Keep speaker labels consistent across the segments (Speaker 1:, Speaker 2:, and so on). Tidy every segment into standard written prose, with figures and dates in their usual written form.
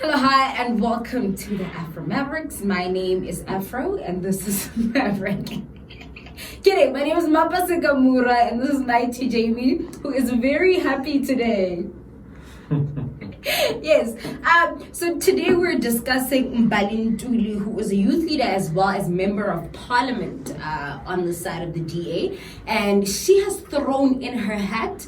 Speaker 1: Hello, hi, and welcome to the Afro Mavericks. My name is Afro, and this is Maverick. Kidding, my name is Mapasa Gamura, and this is Mighty Jamie, who is very happy today. Yes, so today we're discussing Mbali Ntuli, who is a youth leader as well as member of parliament on the side of the DA, and she has thrown in her hat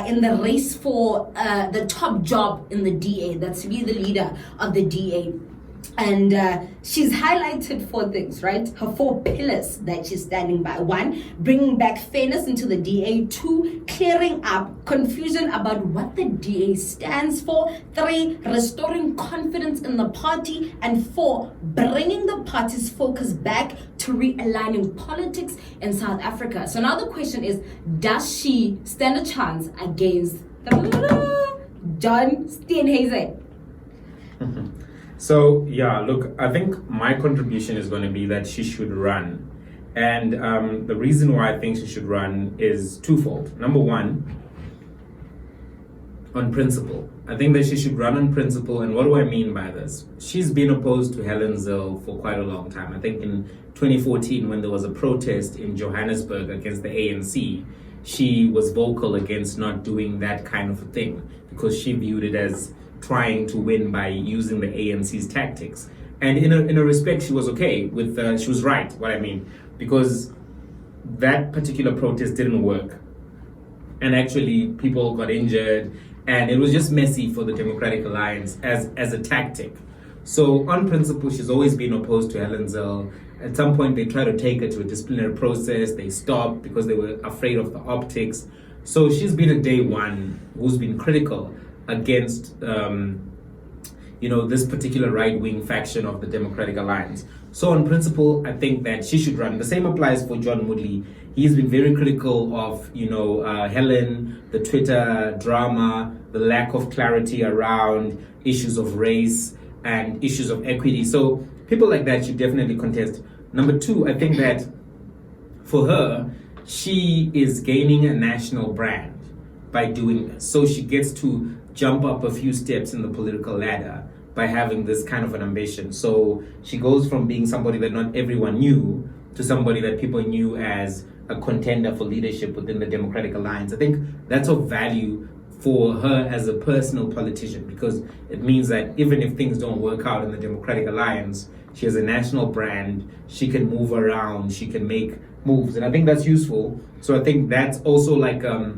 Speaker 1: in the race for the top job in the DA, that's to be the leader of the DA. And she's highlighted 4 things, right? Her 4 pillars that she's standing by. 1, bringing back fairness into the DA. 2, clearing up confusion about what the DA stands for. 3, restoring confidence in the party. And 4, bringing the party's focus back to realigning politics in South Africa. So now the question is, does she stand a chance against John Steenhuisen?
Speaker 2: So, yeah, look, I think my contribution is going to be that she should run. And the reason why I think she should run is twofold. Number 1, on principle. I think that she should run on principle. And what do I mean by this? She's been opposed to Helen Zille for quite a long time. I think in 2014, when there was a protest in Johannesburg against the ANC, she was vocal against not doing that kind of a thing because she viewed it as trying to win by using the ANC's tactics. And in a respect, she was okay with, she was right, what I mean, because that particular protest didn't work. And actually, people got injured, and it was just messy for the Democratic Alliance as a tactic. So on principle, she's always been opposed to Helen Zille. At some point, they tried to take her to a disciplinary process. They stopped because they were afraid of the optics. So she's been a day one who's been critical against this particular right-wing faction of the Democratic Alliance. So on principle, I think that she should run. The same applies for John Moodley. He's been very critical of Helen, the Twitter drama, the lack of clarity around issues of race and issues of equity. So people like that should definitely contest. Number 2, I think that for her, she is gaining a national brand by doing this. So she gets to jump up a few steps in the political ladder by having this kind of an ambition. So she goes from being somebody that not everyone knew to somebody that people knew as a contender for leadership within the Democratic Alliance. I think that's of value for her as a personal politician, because it means that even if things don't work out in the Democratic Alliance, she has a national brand, she can move around, she can make moves. And I think that's useful. So I think that's also like a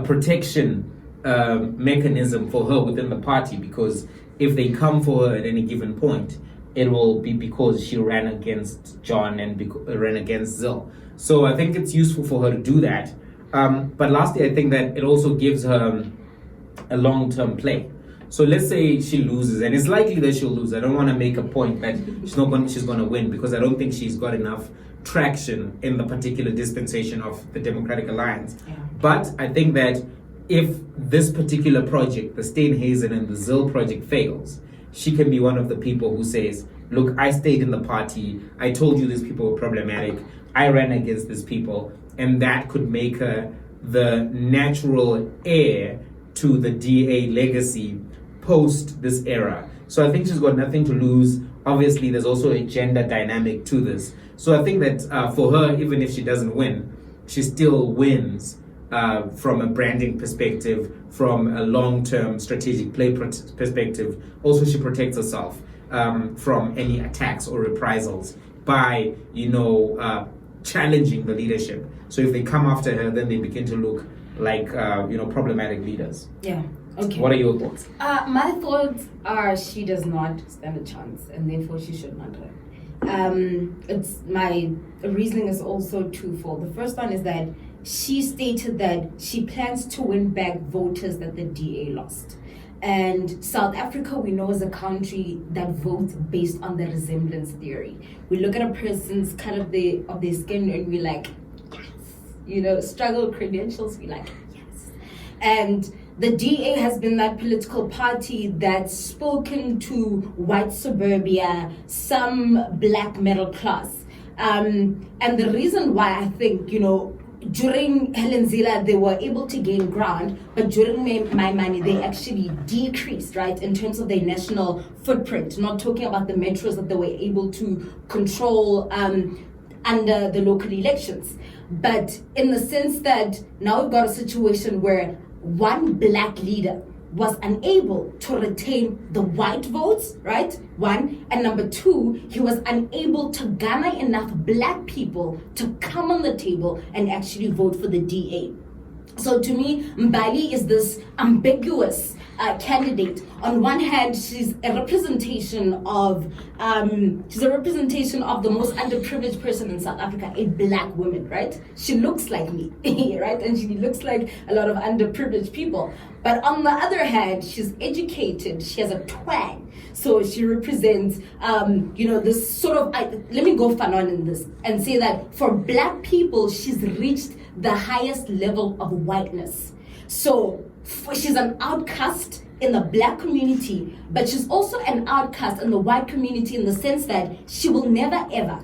Speaker 2: protection mechanism for her within the party, because if they come for her at any given point, it will be because she ran against John and ran against Zille. So I think it's useful for her to do that. But lastly, I think that it also gives her a long-term play. So let's say she loses, and it's likely that she'll lose. I don't want to make a point that she's going to win, because I don't think she's got enough traction in the particular dispensation of the Democratic Alliance. Yeah. But I think that if this particular project, the Steenhuisen and the Zille project, fails, she can be one of the people who says, look, I stayed in the party, I told you these people were problematic, I ran against these people, and that could make her the natural heir to the DA legacy post this era. So I think she's got nothing to lose. Obviously, there's also a gender dynamic to this. So I think that for her, even if she doesn't win, she still wins from a branding perspective, from a long-term strategic play perspective. Also, she protects herself from any attacks or reprisals by, challenging the leadership. So if they come after her, then they begin to look like, problematic leaders.
Speaker 1: Yeah. Okay.
Speaker 2: What are your thoughts?
Speaker 1: My thoughts are she does not stand a chance, and therefore she should not run. It's my reasoning is also twofold. The first one is that she stated that she plans to win back voters that the DA lost. And South Africa, we know, is a country that votes based on the resemblance theory. We look at a person's color of their skin and we're like, yes. Struggle credentials, we're like, yes. And the DA has been that political party that's spoken to white suburbia, some black middle class. And the reason why I think, during Helen Zille, they were able to gain ground, but during my money, they actually decreased, right, in terms of their national footprint. Not talking about the metros that they were able to control under the local elections. But in the sense that now we've got a situation where one black leader was unable to retain the white votes, right? One. And number two, he was unable to garner enough black people to come on the table and actually vote for the DA. So to me, Mbali is this ambiguous candidate. On one hand, she's a representation of the most underprivileged person in South Africa, a black woman, right? She looks like me, right? And she looks like a lot of underprivileged people. But on the other hand, she's educated. She has a twang. So she represents, this sort of, let me go fun on in this and say that for black people, she's reached the highest level of whiteness. So she's an outcast in the black community, but she's also an outcast in the white community in the sense that she will never ever,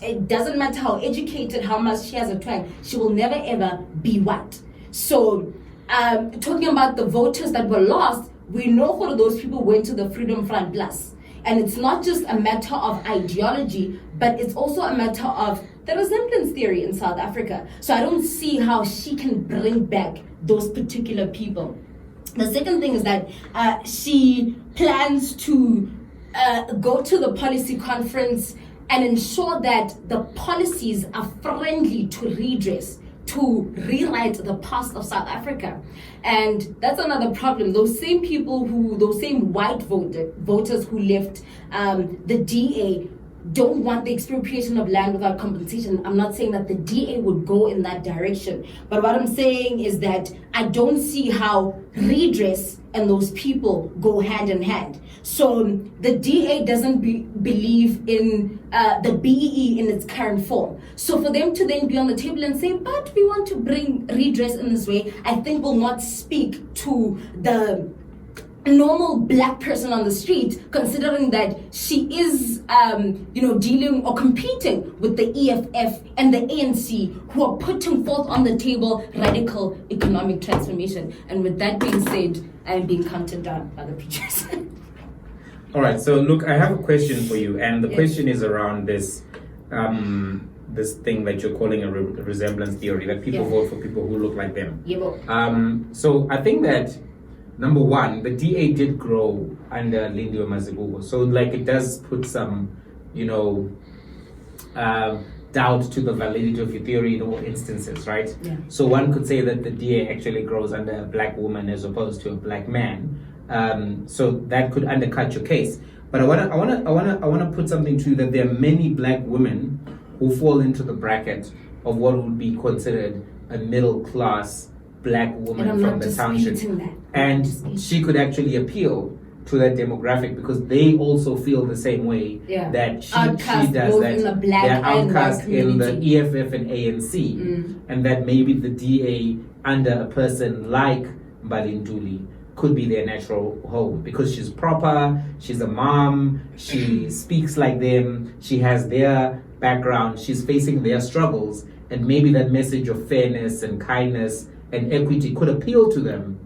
Speaker 1: it doesn't matter how educated, how much she has a twang, she will never ever be white. So talking about the voters that were lost, we know all of those people went to the Freedom Front Plus. And it's not just a matter of ideology, but it's also a matter of the resemblance theory in South Africa. So I don't see how she can bring back those particular people. The second thing is that she plans to go to the policy conference and ensure that the policies are friendly to redress, to rewrite the past of South Africa. And that's another problem. Those same white voters who left the DA don't want the expropriation of land without compensation. I'm not saying that the DA would go in that direction. But what I'm saying is that I don't see how redress and those people go hand in hand. So the DA doesn't believe in the BEE in its current form. So for them to then be on the table and say, but we want to bring redress in this way, I think will not speak to the normal black person on the street, considering that she is, dealing or competing with the EFF and the ANC, who are putting forth on the table radical economic transformation. And with that being said, I am being counted down by the producer.
Speaker 2: All right. So look, I have a question for you, and the
Speaker 1: Yes.
Speaker 2: question is around this. This thing that you're calling a resemblance theory, that people
Speaker 1: Yeah.
Speaker 2: vote for people who look like them.
Speaker 1: Yeah.
Speaker 2: So I think that, number one, the DA did grow under Lindiwe Mazibuko. So like it does put some, doubt to the validity of your theory in all instances, right?
Speaker 1: Yeah.
Speaker 2: So one could say that the DA actually grows under a black woman as opposed to a black man. So that could undercut your case. But I wanna put something to you, that there are many black women who fall into the bracket of what would be considered a middle class black woman from the township. And she could actually appeal to that demographic because they also feel the same way that she does, that
Speaker 1: in the black
Speaker 2: they're outcast
Speaker 1: and
Speaker 2: in the
Speaker 1: community.
Speaker 2: EFF and ANC, and that maybe the DA under a person like Mbali Ntuli could be their natural home because she's proper, she's a mom, she speaks like them, she has their background, she's facing their struggles, and maybe that message of fairness and kindness and equity could appeal to them.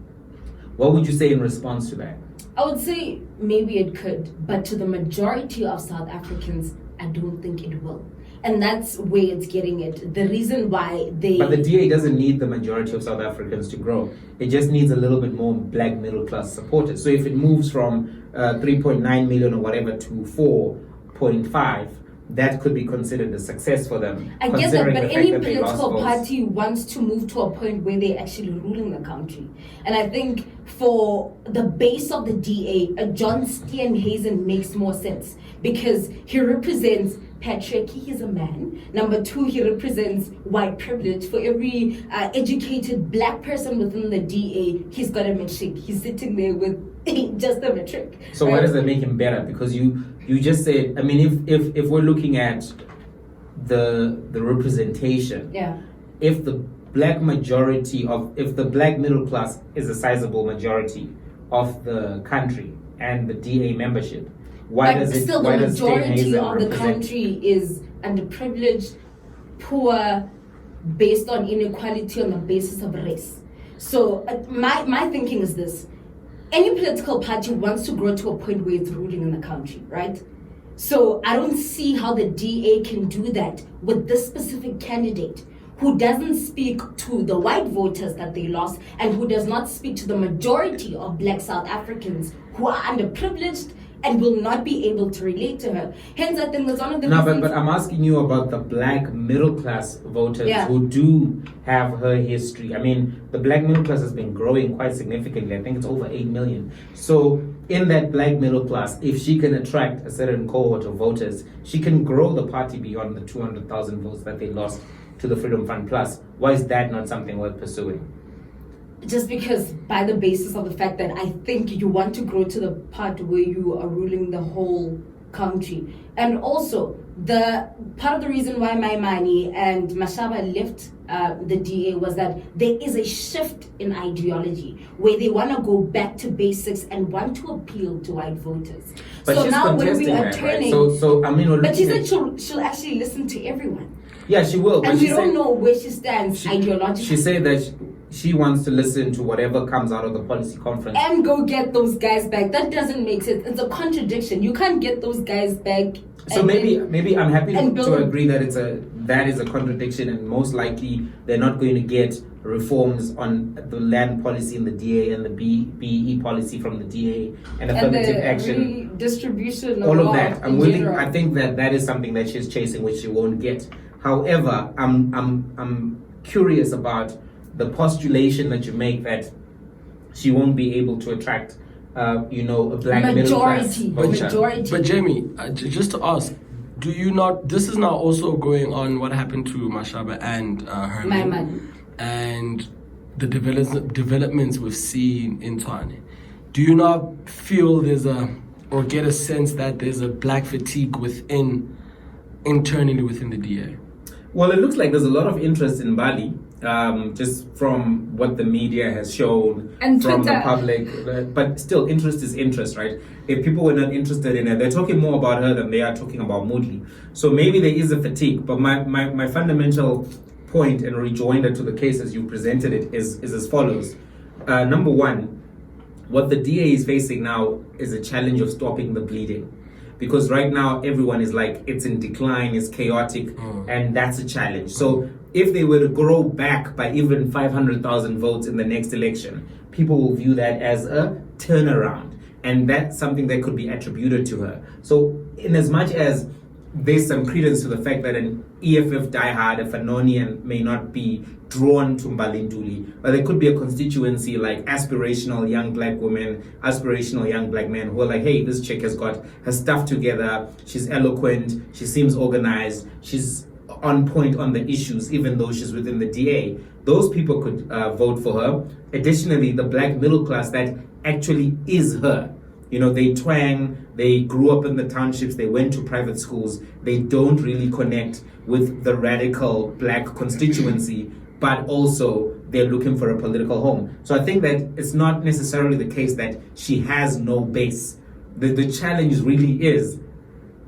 Speaker 2: What would you say in response to that?
Speaker 1: I would say maybe it could, but to the majority of South Africans, I don't think it will. And that's where it's getting it. The reason why
Speaker 2: But the DA doesn't need the majority of South Africans to grow. It just needs a little bit more black middle class supporters. So if it moves from 3.9 million or whatever to 4.5, that could be considered a success for them.
Speaker 1: I get that, but any political party wants to move to a point where they're actually ruling the country. And I think for the base of the DA, John Steenhuisen makes more sense because he represents patriarchy, he's a man. Number two, he represents white privilege. For every educated black person within the DA, he's got a matric. He's sitting there with just a matric.
Speaker 2: So right? Why does that make him better? Because you just said, I mean, if we're looking at the representation, if the black middle class is a sizable majority of the country and the DA membership, why does
Speaker 1: the majority of the country is underprivileged, poor, based on inequality on the basis of race. So my thinking is this. Any political party wants to grow to a point where it's ruling in the country, right? So I don't see how the DA can do that with this specific candidate who doesn't speak to the white voters that they lost and who does not speak to the majority of Black South Africans who are underprivileged and will not be able to relate to her. Hence, I think that's one of the reasons.
Speaker 2: But I'm asking you about the black middle class voters who do have her history. I mean, the black middle class has been growing quite significantly. I think it's over 8 million. So in that black middle class, if she can attract a certain cohort of voters, she can grow the party beyond the 200,000 votes that they lost to the Freedom Fund Plus. Why is that not something worth pursuing?
Speaker 1: Just because by the basis of the fact that I think you want to grow to the part where you are ruling the whole country. And also, the part of the reason why Maimane and Mashaba left the DA was that there is a shift in ideology where they want to go back to basics and want to appeal to white voters.
Speaker 2: But
Speaker 1: so
Speaker 2: she's
Speaker 1: now when we are
Speaker 2: right?
Speaker 1: turning...
Speaker 2: So I mean,
Speaker 1: but she said she'll actually listen to everyone.
Speaker 2: Yeah, she will.
Speaker 1: And we don't know where she stands ideologically.
Speaker 2: She said that she wants to listen to whatever comes out of the policy conference.
Speaker 1: And go get those guys back. That doesn't make sense. It's a contradiction. You can't get those guys back.
Speaker 2: So maybe I'm happy to agree that that is a contradiction, and most likely they're not going to get reforms on the land policy in the DA and the BE policy from the DA and affirmative action
Speaker 1: redistribution.
Speaker 2: All of that. I think that is something that she's chasing, which she won't get. However, I'm curious about the postulation that you make that she won't be able to attract, a black middle class voter.
Speaker 3: But Jamie, just to ask, do you not? This is now also going on what happened to Mashaba and Herman, and the developments we've seen in Ntuli. Do you not feel or get a sense that there's a black fatigue internally within the DA?
Speaker 2: Well, it looks like there's a lot of interest in Mbali, just from what the media has shown and from Twitter. The public. But still, interest is interest, right? If people were not interested in her, they're talking more about her than they are talking about Moodley. So maybe there is a fatigue. But my fundamental point and rejoinder to the case as you presented it is as follows. Number one, what the DA is facing now is a challenge of stopping the bleeding. Because right now, everyone is like, it's in decline, it's chaotic, and that's a challenge. So if they were to grow back by even 500,000 votes in the next election, people will view that as a turnaround. And that's something that could be attributed to her. So in as much as there's some credence to the fact that an EFF diehard, a Fanonian, may not be drawn to Mbali Ntuli, but there could be a constituency like aspirational young black women, aspirational young black men who are like, hey, this chick has got her stuff together, she's eloquent, she seems organized, she's on point on the issues, even though she's within the DA. Those people could vote for her. Additionally, the black middle class that actually is her. They twang, they grew up in the townships, they went to private schools, they don't really connect with the radical black constituency, but also they're looking for a political home. So I think that it's not necessarily the case that she has no base. The challenge really is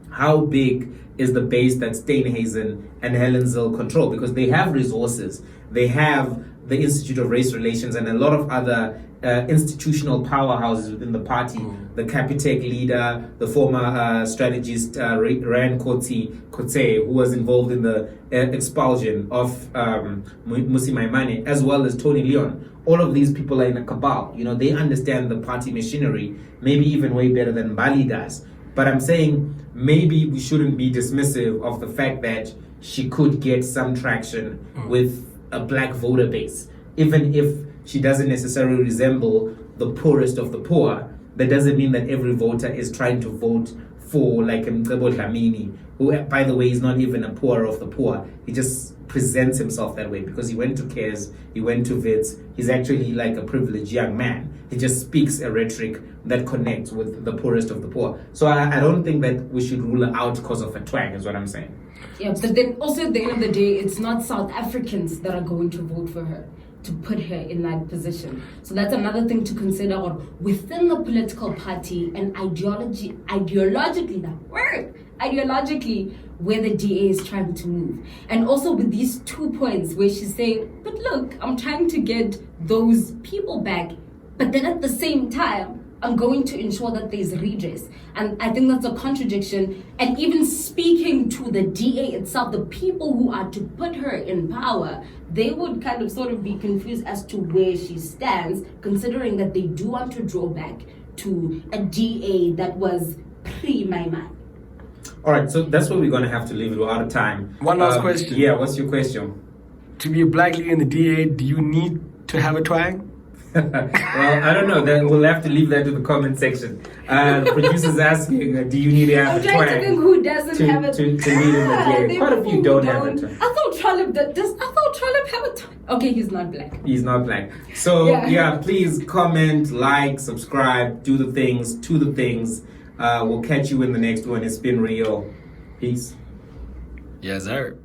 Speaker 2: how big is the base that Steenhuisen and Helen Zille control, because they have resources. They have the Institute of Race Relations and a lot of other institutional powerhouses within the party. The Capitec leader, the former strategist Ryan Kotse, who was involved in the expulsion of Musi Maimane, as well as Tony Leon. All of these people are in a cabal. They understand the party machinery, maybe even way better than Mbali does. But I'm saying maybe we shouldn't be dismissive of the fact that she could get some traction with a black voter base, even if she doesn't necessarily resemble the poorest of the poor. That doesn't mean that every voter is trying to vote for like Mcebo Dlamini, who, by the way, is not even a poor of the poor. He just presents himself that way because he went to CARES, he went to VITS. He's actually like a privileged young man. He just speaks a rhetoric that connects with the poorest of the poor. So I don't think that we should rule her out because of a twang, is what I'm saying.
Speaker 1: Yeah, but then also at the end of the day, it's not South Africans that are going to vote for her to put her in that position. So that's another thing to consider. Or within the political party and ideologically, that word, ideologically where the DA is trying to move. And also with these 2 points where she's saying, but look, I'm trying to get those people back, but then at the same time, I'm going to ensure that there's redress. And I think that's a contradiction. And even speaking to the DA itself, the people who are to put her in power, they would kind of sort of be confused as to where she stands, considering that they do want to draw back to a DA that was pre-Maiman.
Speaker 2: All right, so that's where we're going to have to leave it. We're out of time.
Speaker 3: One last question.
Speaker 2: Yeah, what's your question?
Speaker 3: To be a black leader in the DA, do you need to have a twang?
Speaker 2: Well, I don't know. Then we'll have to leave that to the comment section. The producer's asking, do you need to have
Speaker 1: I'm
Speaker 2: a
Speaker 1: trying to
Speaker 2: twang
Speaker 1: think who doesn't have a
Speaker 2: to lead in the DA? Quite a few don't have a twang.
Speaker 1: I thought Trollop have a twang. Okay, he's not black.
Speaker 2: He's not black. So, yeah, please comment, like, subscribe, do the things, We'll catch you in the next one. It's been real. Peace.
Speaker 3: Yes, sir.